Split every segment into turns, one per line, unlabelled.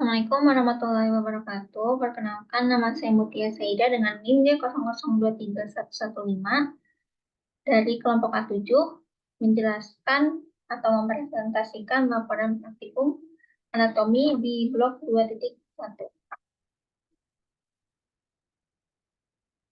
Assalamualaikum warahmatullahi wabarakatuh. Perkenalkan, nama saya Mutia Saida dengan NIM J00231115 dari kelompok A7 menjelaskan atau mempresentasikan laporan praktikum anatomi di blok 2.1.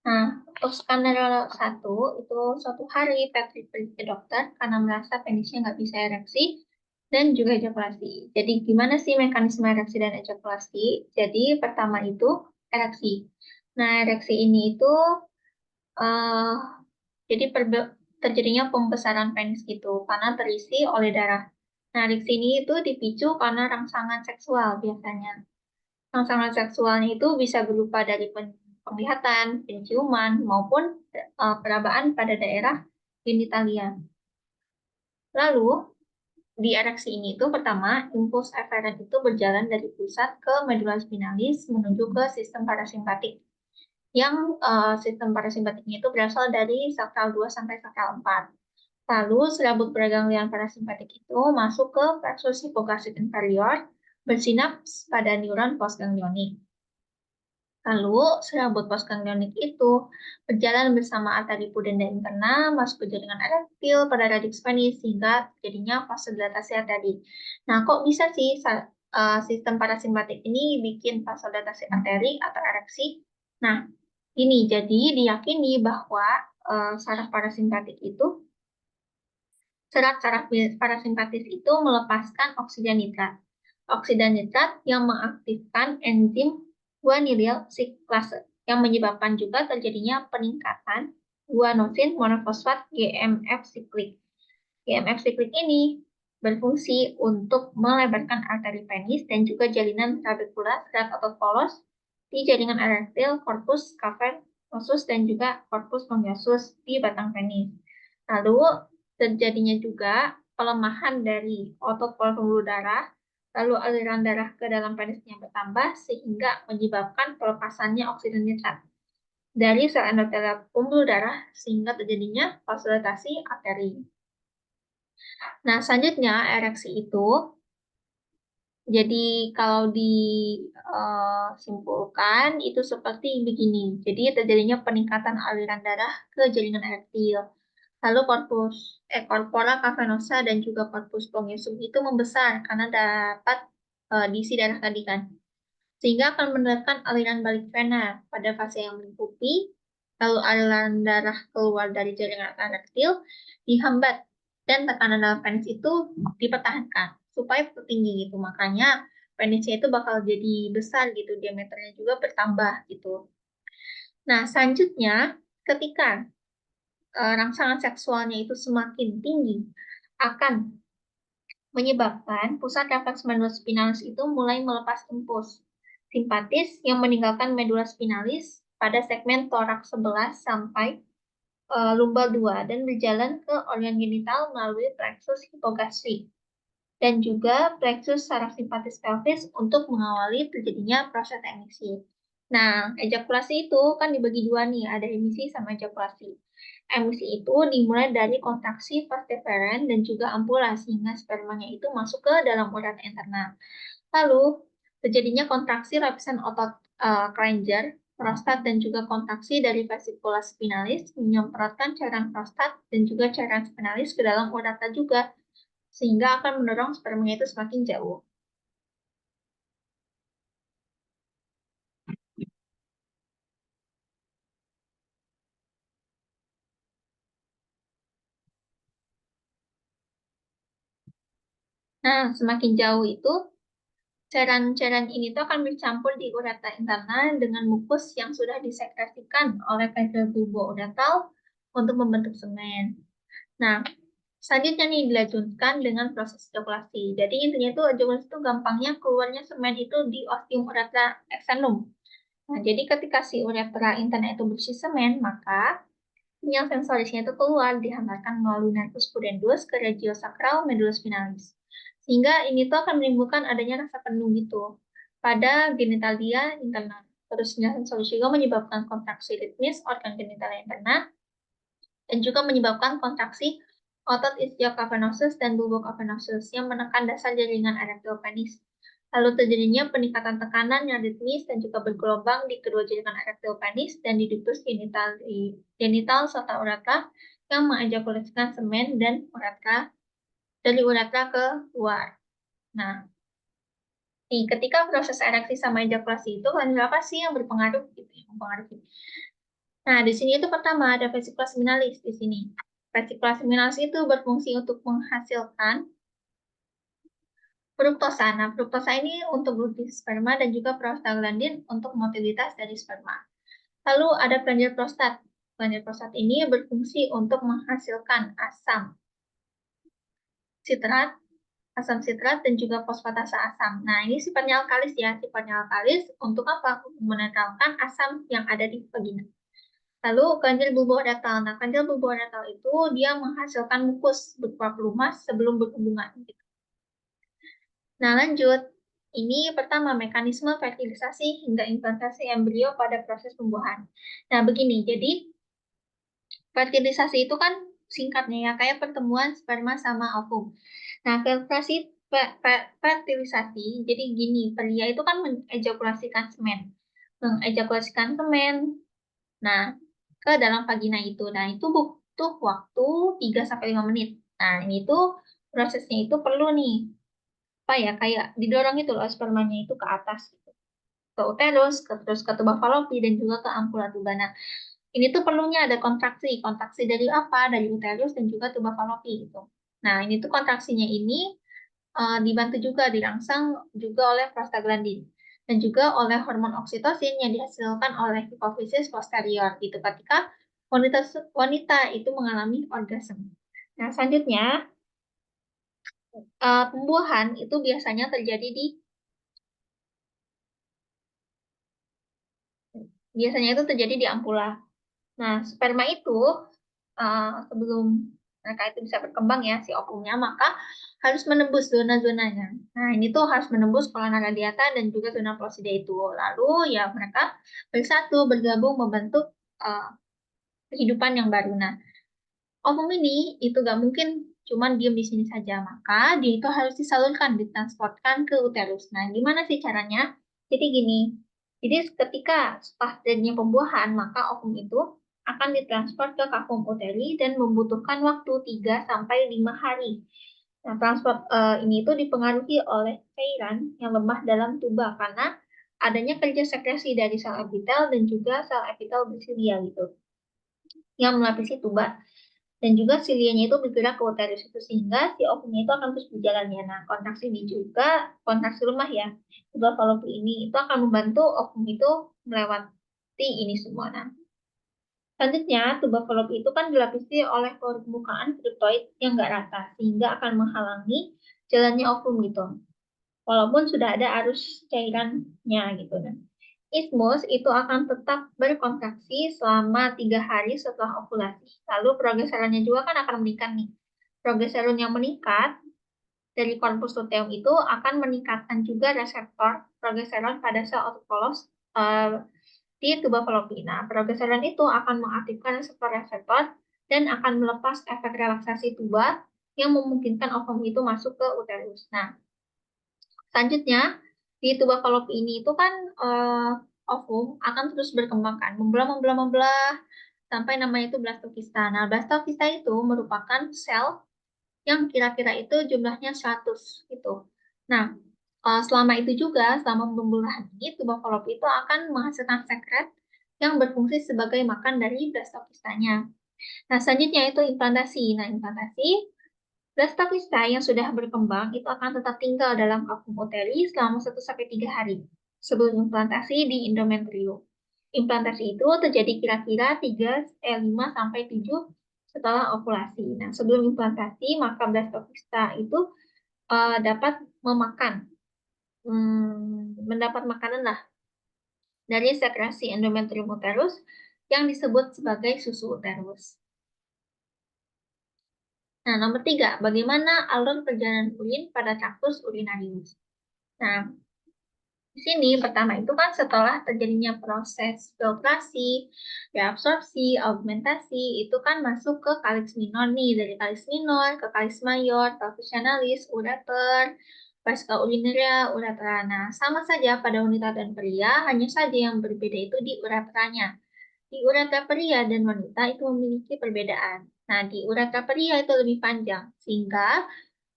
Nah, untuk skenario 1 itu suatu hari Patrick pergi ke dokter karena merasa penisnya nggak bisa ereksi dan juga ejakulasi. Jadi gimana sih mekanisme ereksi dan ejakulasi? Jadi pertama itu ereksi. Nah, ereksi ini itu eh jadi terjadinya pembesaran penis gitu karena terisi oleh darah. Nah, ereksi ini itu dipicu karena rangsangan seksual biasanya. Rangsangan seksualnya itu bisa berupa dari penglihatan, penciuman, maupun perabaan pada daerah genitalia. Lalu, di ereksi ini itu pertama, impuls eferen itu berjalan dari pusat ke medula spinalis menuju ke sistem parasimpatik. Yang sistem parasimpatiknya itu berasal dari sakral 2 sampai sakral 4. Lalu, serabut preganglian parasimpatik itu masuk ke plexus hipogastric inferior, bersinaps pada neuron postganglionik. Lalu, serabut postganglionik itu berjalan bersama arteri pudenda interna masuk ke jaringan erektil pada radix penis sehingga jadinya vasodilatasi arteri. Nah, kok bisa sih sistem parasimpatik ini bikin vasodilatasi arteri atau ereksi? Nah, ini jadi diyakini bahwa saraf parasimpatik itu serat-saraf parasimpatis itu melepaskan oksigen nitrat. Oksigen nitrat yang mengaktifkan enzim guanylyl cyclase yang menyebabkan juga terjadinya peningkatan guanosin monofosfat GMF siklik. GMF siklik ini berfungsi untuk melebarkan arteri penis dan juga jalinan trabekular serat otot polos di jaringan erektil, corpus cavernosus dan juga corpus spongiosum di batang penis. Lalu terjadinya juga pelemahan dari otot pembuluh darah, lalu aliran darah ke dalam penisnya bertambah sehingga menyebabkan pelepasannya oksigen nitrat dari sel endotel pembuluh darah sehingga terjadinya vasodilatasi arteri. Nah, selanjutnya ereksi itu jadi kalau disimpulkan itu seperti begini. Jadi terjadinya peningkatan aliran darah ke jaringan erektil. Lalu corpora cavernosa dan juga corpus spongiosum itu membesar karena dapat diisi darah tadi kan. Sehingga akan menyebabkan aliran balik vena pada fase yang melingkupi. Lalu aliran darah keluar dari jaringan erektil dihambat dan tekanan dalam penis itu dipertahankan supaya tetap tinggi gitu. Makanya penisnya itu bakal jadi besar gitu, diameternya juga bertambah gitu. Nah, selanjutnya ketika rangsangan seksualnya itu semakin tinggi akan menyebabkan pusat refleks medula spinalis itu mulai melepas impuls simpatis yang meninggalkan medula spinalis pada segmen toraks 11 sampai lumbal 2 dan berjalan ke organ genital melalui plexus hipogastrik dan juga plexus saraf simpatis pelvis untuk mengawali terjadinya proses emisi. Nah, ejakulasi itu kan dibagi dua nih, ada emisi sama ejakulasi. Emisi itu dimulai dari kontraksi vas deferens dan juga ampula sehingga spermanya itu masuk ke dalam urat internal. Lalu, terjadinya kontraksi lapisan otot Klenger, prostat dan juga kontraksi dari vesicula spinalis menyemprotkan cairan prostat dan juga cairan spinalis ke dalam urata juga sehingga akan mendorong spermanya itu semakin jauh. Nah, semakin jauh itu cairan-cairan ini tuh akan bercampur di ureta interna dengan mukus yang sudah disekresikan oleh pedal bulbo-uretal untuk membentuk semen. Nah, selanjutnya nih dilanjutkan dengan proses ejakulasi. Jadi intinya itu ejakulasi itu gampangnya keluarnya semen itu di ostium uretra externum. Nah, jadi ketika si uretra interna itu bersih semen, maka sinyal sensorisnya itu keluar dihantarkan melalui nervus pudendus ke regio sakral medula spinalis. Sehingga ini tuh akan menimbulkan adanya rasa penuh gitu pada genitalia interna. Terus sinyal sensoris juga menyebabkan kontraksi ritmis organ genitalia interna dan juga menyebabkan kontraksi otot ischiocavernosus dan bulbocavernosus yang menekan dasar jaringan erektil penis. Lalu terjadinya peningkatan tekanan yang ritmis dan juga bergelombang di kedua jaringan erektil penis dan di ductus genital serta uretra yang mengejakulasikan semen dan uretra dari uretra ke luar. Nah, ketika proses ereksi sama ejakulasi itu kan apa sih yang berpengaruh gitu ya, mempengaruhi. Nah, di sini itu pertama ada vesicula seminalis di sini. Vesicula seminalis itu berfungsi untuk menghasilkan fruktosa. Nah, fruktosa ini untuk produksi sperma dan juga prostaglandin untuk motilitas dari sperma. Lalu ada glandir prostat. Glandir prostat ini berfungsi untuk menghasilkan sitrat, asam sitrat dan juga fosfatasa asam. Nah, ini sifatnya alkalis ya, sifatnya alkalis untuk apa? Untuk menetralkan asam yang ada di vagina. Lalu ganjil bulboretal. Nah, ganjil bulboretal itu dia menghasilkan mukus berupa pelumas sebelum berhubungan. Nah, lanjut. Ini pertama mekanisme fertilisasi hingga implantasi embrio pada proses pembuahan. Nah, begini. Jadi, fertilisasi itu kan singkatnya ya, kayak pertemuan sperma sama ovum. Nah, fertilisasi, jadi gini, pria itu kan mengejakulasikan semen. Mengejakulasikan semen, nah, ke dalam vagina itu. Nah, itu butuh waktu 3-5 menit. Nah, ini tuh prosesnya itu perlu nih, apa ya, kayak didorong itu loh spermanya itu ke atas, gitu. Ke uterus, terus ke tuba falopi, dan juga ke ampula tuba. Nah, ini tuh perlunya ada kontraksi. Kontraksi dari apa? Dari uterus dan juga tuba falopi gitu. Nah, ini tuh kontraksinya ini dibantu juga dirangsang juga oleh prostaglandin dan juga oleh hormon oksitosin yang dihasilkan oleh hipofisis posterior gitu ketika wanita wanita itu mengalami orgasme. Nah, selanjutnya pembuahan itu biasanya itu terjadi di ampula. Nah, sperma itu sebelum mereka itu bisa berkembang ya si ovumnya, maka harus menembus zona-zonanya. Nah, ini tuh harus menembus colonna radiata dan juga zona plosida itu. Lalu ya mereka bersatu bergabung membentuk uh, kehidupan yang baru. Nah, ovum ini itu gak mungkin cuman diem di sini saja, maka dia itu harus disalurkan, ditransportkan ke uterus. Nah, gimana sih caranya? Jadi gini, jadi ketika setelah terjadinya pembuahan, maka ovum itu akan ditransfer ke kafum uteri dan membutuhkan waktu 3-5 hari. Nah, transport ini itu dipengaruhi oleh cairan yang lemah dalam tuba karena adanya kerja sekresi dari sel epitel dan juga sel epitel bersilia gitu yang melapisi tuba dan juga silianya itu bergerak ke uterus itu sehingga si ovumnya itu akan terus berjalannya. Nah, kontraksi ini juga kontraksi lemah ya. Tuba falopi ini itu akan membantu ovum itu melewati ini semua. Nah, selanjutnya tuba falopi itu kan dilapisi oleh permukaan kriptoid yang nggak rata sehingga akan menghalangi jalannya ovum gitu. Walaupun sudah ada arus cairannya gitu kan. Ismus itu akan tetap berkontraksi selama 3 hari setelah ovulasi. Lalu progesteronnya juga kan akan meningkat nih. Progesteron yang meningkat dari korpus luteum itu akan meningkatkan juga reseptor progesteron pada sel autopolos di tuba falopi. Nah, progesteron itu akan mengaktifkan reseptor-reseptor dan akan melepas efek relaksasi tuba yang memungkinkan ovum itu masuk ke uterus. Nah, selanjutnya, di tuba falopi ini itu kan ovum akan terus berkembang kan, membelah sampai namanya itu blastokista. Nah, blastokista itu merupakan sel yang kira-kira itu jumlahnya 100 gitu. Nah, selama itu juga, selama pembelahan ini, tuba falopi itu akan menghasilkan sekret yang berfungsi sebagai makan dari blastokistanya. Nah, selanjutnya itu implantasi. Nah, implantasi Blastokista yang sudah berkembang itu akan tetap tinggal dalam vakum uteri selama 1-3 hari sebelum implantasi di endometrium. Implantasi itu terjadi kira-kira 5-7 setelah ovulasi. Nah, sebelum implantasi, maka blastokista itu dapat mendapat makanan lah dari sekresi endometrium uterus yang disebut sebagai susu uterus. Nah, nomor 3, bagaimana alur perjalanan urin pada traktus urinarius? Nah, di sini pertama itu kan setelah terjadinya proses filtrasi, reabsorpsi, augmentasi, itu kan masuk ke kalis minor nih, dari kalis minor ke kalis mayor, pelvis analis, ureter, vesika urinaria, uretra. Nah, sama saja pada wanita dan pria, hanya saja yang berbeda itu di uretranya. Di uretra pria dan wanita itu memiliki perbedaan. Nah, di uretra pria itu lebih panjang, sehingga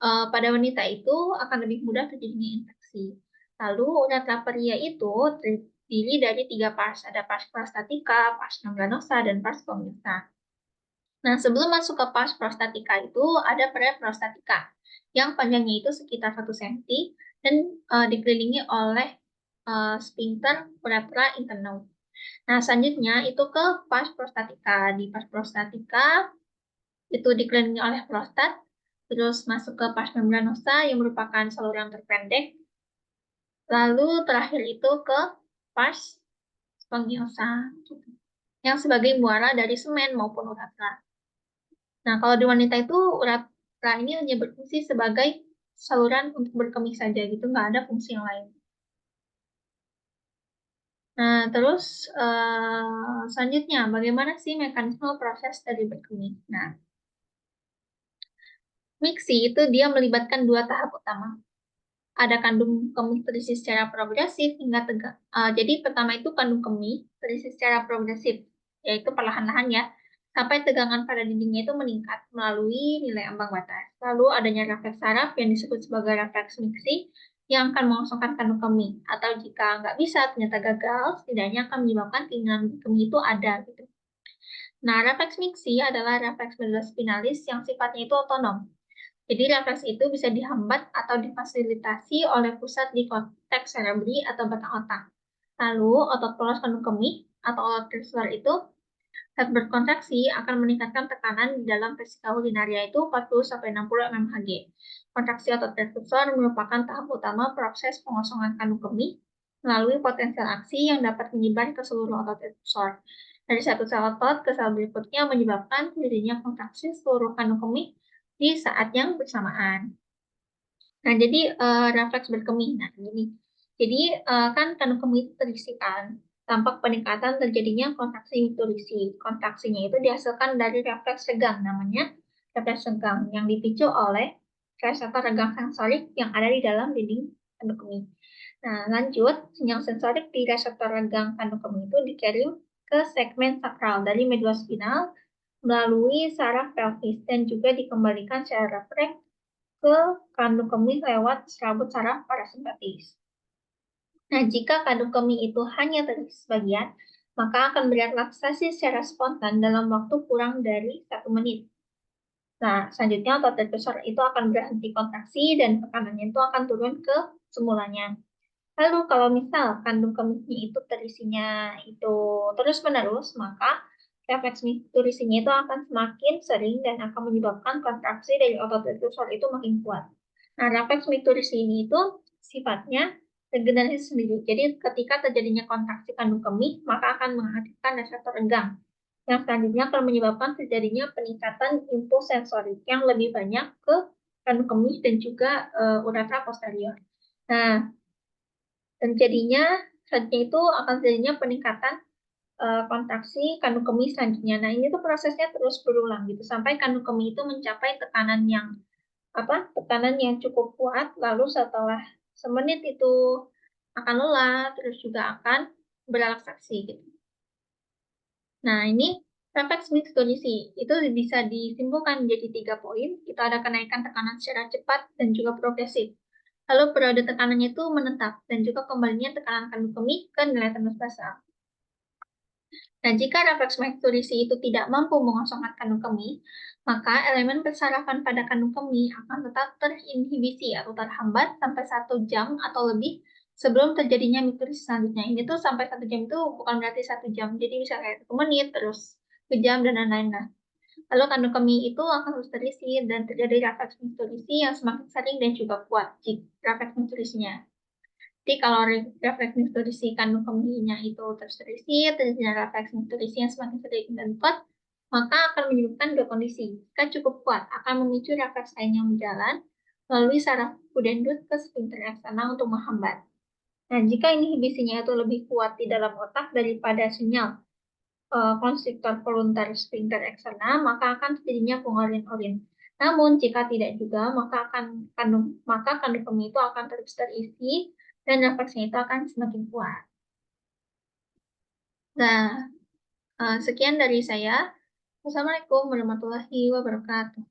pada wanita itu akan lebih mudah terjadinya infeksi. Lalu uretra pria itu terdiri dari 3 pars, ada pars prostatika, pars membranosa, dan pars spongiosa. Nah, sebelum masuk ke pars prostatika itu ada preprostatika, yang panjangnya itu sekitar 1 cm dan dikelilingi oleh sphincter uretra internum. Nah, selanjutnya itu ke pars prostatika. Di pars prostatika itu dikelilingi oleh prostat, terus masuk ke pars membranosa yang merupakan saluran terpendek, lalu terakhir itu ke pars spongiosa, yang sebagai muara dari semen maupun uretra. Nah, kalau di wanita itu uretra ini hanya berfungsi sebagai saluran untuk berkemih saja gitu, nggak ada fungsi yang lain. Nah, terus selanjutnya, bagaimana sih mekanisme proses dari berkemih? Nah, miksi itu dia melibatkan 2 tahap utama. Ada kandung kemih terisi secara progresif hingga tegak. Jadi pertama itu kandung kemih terisi secara progresif, yaitu perlahan-lahan ya, sampai tegangan pada dindingnya itu meningkat melalui nilai ambang batas. Lalu adanya refleks saraf yang disebut sebagai refleks miksi yang akan mengosongkan kandung kemih. Atau jika nggak bisa, ternyata gagal, setidaknya akan menyebabkan keinginan kemih itu ada gitu. Nah, refleks miksi adalah refleks medula spinalis yang sifatnya itu otonom. Jadi refleks itu bisa dihambat atau difasilitasi oleh pusat di korteks cerebri atau batang otak. Lalu otot polos kandung kemih atau otot flexor itu saat berkontraksi akan meningkatkan tekanan di dalam vesika urinaria itu 40-60 mmHg. Kontraksi otot flexor merupakan tahap utama proses pengosongan kandung kemih melalui potensial aksi yang dapat menyebar ke seluruh otot flexor. Dari satu sel otot ke sel berikutnya menyebabkan terjadinya kontraksi seluruh kandung kemih di saat yang bersamaan. Nah, jadi refleks berkemih. Nah, ini. Jadi kan kandung kemih itu terisi kan. Tampak peningkatan terjadinya kontraksi mikturisi. Kontraksinya itu dihasilkan dari refleks regang, namanya refleks regang, yang dipicu oleh reseptor regang sensorik yang ada di dalam dinding kandung kemih. Nah, lanjut, sinyal sensorik di reseptor regang kandung kemih itu dikirim ke segmen sakral dari medula spinal melalui saraf pelvis dan juga dikembalikan secara refleks ke kandung kemih lewat serabut saraf parasimpatis. Nah, jika kandung kemih itu hanya terisi sebagian, maka akan berelaksasi secara spontan dalam waktu kurang dari 1 menit. Nah, selanjutnya otot defusor itu akan berhenti kontraksi dan tekanannya itu akan turun ke semulanya. Lalu kalau misal kandung kemihnya itu terisinya itu terus-menerus, maka refleks mikturisinya itu akan semakin sering dan akan menyebabkan kontraksi dari otot defusor itu makin kuat. Nah, refleks mikturisi ini itu sifatnya regenerasi sendiri. Jadi ketika terjadinya kontraksi kandung kemih, maka akan mengaktifkan reseptor regang. Yang selanjutnya akan menyebabkan terjadinya peningkatan impuls sensorik yang lebih banyak ke kandung kemih dan juga uretra posterior. Nah, dan jadinya selanjutnya itu akan terjadinya peningkatan kontraksi kandung kemih selanjutnya. Nah, ini tuh prosesnya terus berulang gitu sampai kandung kemih itu mencapai tekanan yang tekanan yang cukup kuat, lalu setelah semenit itu akan lelah, terus juga akan berelaksasi gitu. Nah, ini refleks mixed kondisi itu bisa disimpulkan menjadi 3 poin. Itu ada kenaikan tekanan secara cepat dan juga progresif. Lalu periode tekanannya itu menetap dan juga kembalinya tekanan kandung kemih ke nilai tembus basal. Nah, jika refleks micturition itu tidak mampu mengosongkan kandung kemih, maka elemen persarafan pada kandung kemih akan tetap terinhibisi atau terhambat sampai 1 jam atau lebih sebelum terjadinya micturition selanjutnya. Ini tuh sampai 1 jam itu bukan berarti 1 jam, jadi bisa kayak 1 menit, terus sejam, dan lain-lain. Lalu kandung kemih itu akan terus terisi dan terjadi refleks micturition yang semakin sering dan juga kuat jika refleks micturition-nya. Jadi kalau refleks nutrisi kandung kemihnya itu terus terisi, terjadi refleks nutrisi yang semakin sering dan kuat, maka akan menyebabkan 2 kondisi. Jika cukup kuat, akan memicu refleks lain yang berjalan melalui saraf pudendus ke sphincter eksterna untuk menghambat. Nah, jika inhibisinya itu lebih kuat di dalam otak daripada sinyal konstriktor voluntar sphincter eksterna, maka akan terjadinya pengeluaran urin. Namun jika tidak juga, maka kandung kemih itu akan terus terisi dan refleksnya itu akan semakin kuat. Nah, sekian dari saya. Wassalamualaikum warahmatullahi wabarakatuh.